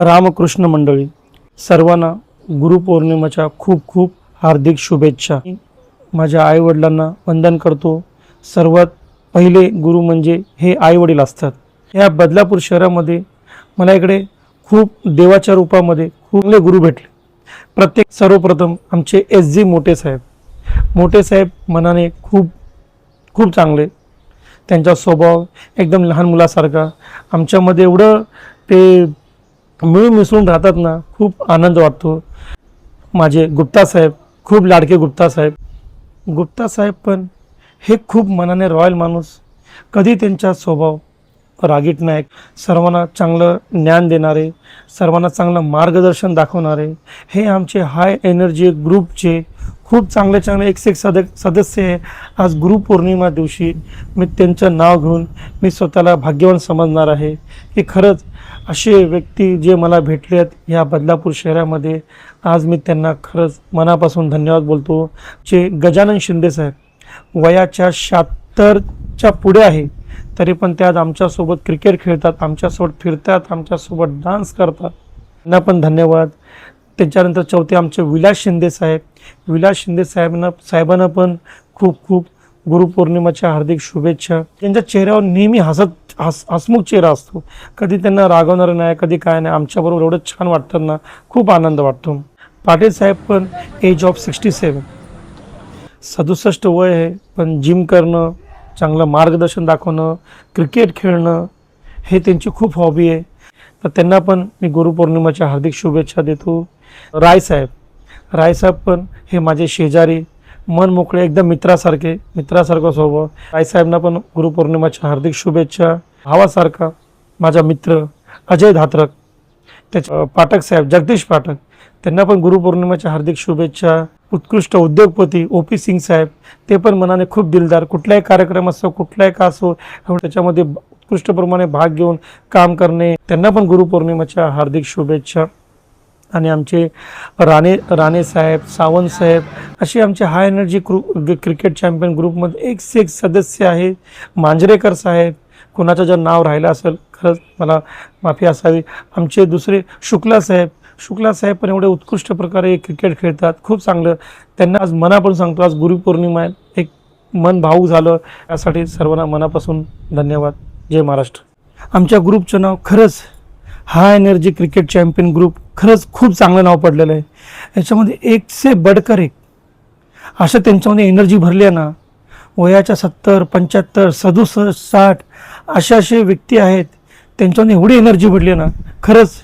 रामकृष्ण मंडळी, सर्वांना गुरुपौर्णिमेच्या खूप खूप हार्दिक शुभेच्छा. माझ्या आईवडिलांना वंदन करतो. सर्वात पहिले गुरु म्हणजे हे आईवडील असतात. या बदलापूर शहरामध्ये मला इकडे खूप देवाच्या रूपामध्ये खूप गुरु भेटले. सर्वप्रथम आमचे SG मोठे साहेब मनाने खूप खूप चांगले. त्यांचा स्वभाव एकदम लहान मुलासारखा. आमच्यामध्ये एवढं ते मिळून मिसळून राहतात ना, खूप आनंद वाटतो. माझे गुप्ता साहेब, खूप लाडके गुप्ता साहेब पण हे खूप मनाने रॉयल माणूस. कधी त्यांचा स्वभाव रागीट नाही. सर्वांना चांगलं ज्ञान देणारे, सर्वांना चांगलं मार्गदर्शन दाखवणारे हे आमचे हाय एनर्जी ग्रुपचे खूप चांगले एक सदस्य आहे. आज गुरुपौर्णिमा दिवशी मी त्यांचं नाव घेऊन मी स्वतःला भाग्यवान समजणार आहे की खरंच असे व्यक्ती जे मला भेटले आहेत ह्या बदलापूर शहरामध्ये. आज मी त्यांना खरंच मनापासून धन्यवाद बोलतो. जे गजानन शिंदे साहेब वयाच्या 76च्या पुढे आहे, तरी पण ते आज आमच्यासोबत क्रिकेट खेळतात, आमच्यासोबत फिरतात, आमच्यासोबत डान्स करतात. त्यांना पण धन्यवाद. त्याच्यानंतर चौथे आमचे विलास शिंदे साहेबांना पण खूप खूप गुरुपौर्णिमेच्या हार्दिक शुभेच्छा. त्यांच्या चेहऱ्यावर नेहमी हसमुख चेहरा असतो. कधी त्यांना रागवणार नाही, कधी काय नाही. आमच्याबरोबर एवढं छान वाटतं ना, खूप आनंद वाटतो. पाटील साहेब पण एज ऑफ 67 वय आहे, पण जिम करणं, चांगलं मार्गदर्शन दाखवणं, क्रिकेट खेळणं हे त्यांची खूप हॉबी आहे. तर त्यांना पण मी गुरुपौर्णिमेच्या हार्दिक शुभेच्छा देतो. राय साहेब पण हे माझे शेजारी, मन मोकळे, एकदम मित्रासारखा स्वभाव. रायसाहेबांना पण गुरुपौर्णिमेच्या हार्दिक शुभेच्छा. भावासारखा माझा मित्र अजय धात्रक, त्याच्या पाठक साहेब, जगदीश पाठक, त्यांना पण गुरुपौर्णिमेच्या हार्दिक शुभेच्छा. उत्कृष्ट उद्योगपती OP सिंग साहेब, ते पण मनाने खूप दिलदार. कुठलाही कार्यक्रम असो, कुठलाही का असो, त्याच्यामध्ये उत्कृष्टप्रमाणे भाग घेऊन काम करणे, त्यांना पण गुरुपौर्णिमेच्या हार्दिक शुभेच्छा. आणि आमचे राणे साहेब, सावंत साहेब असे आमचे हाय एनर्जी क्रिकेट चॅम्पियन ग्रुपमध्ये एक सदस्य आहे. मांजरेकर साहेब, कोणाचं जर नाव राहिलं असेल खरंच मला माफी असावी. आमचे दुसरे शुक्ला साहेब पण एवढे उत्कृष्ट प्रकारे क्रिकेट खेळतात, खूप चांगलं. त्यांना आज मनापासून सांगतो, आज गुरुपौर्णिमा आहे, एक मन भावूक झालं. यासाठी सर्वांना मनापासून धन्यवाद. जय महाराष्ट्र. आमच्या ग्रुपचं नाव खरंच high energy cricket champion group, खरंच खूप चांगलं नाव पडलेलं आहे. याच्यामध्ये एक से बढकर एक अशा त्यांच्यामध्ये एनर्जी भरली आहे ना. वयाच्या 70, 75, 67, 60 असे व्यक्ती आहेत, त्यांच्यामध्ये एवढी एनर्जी भरली आहे ना, खरंच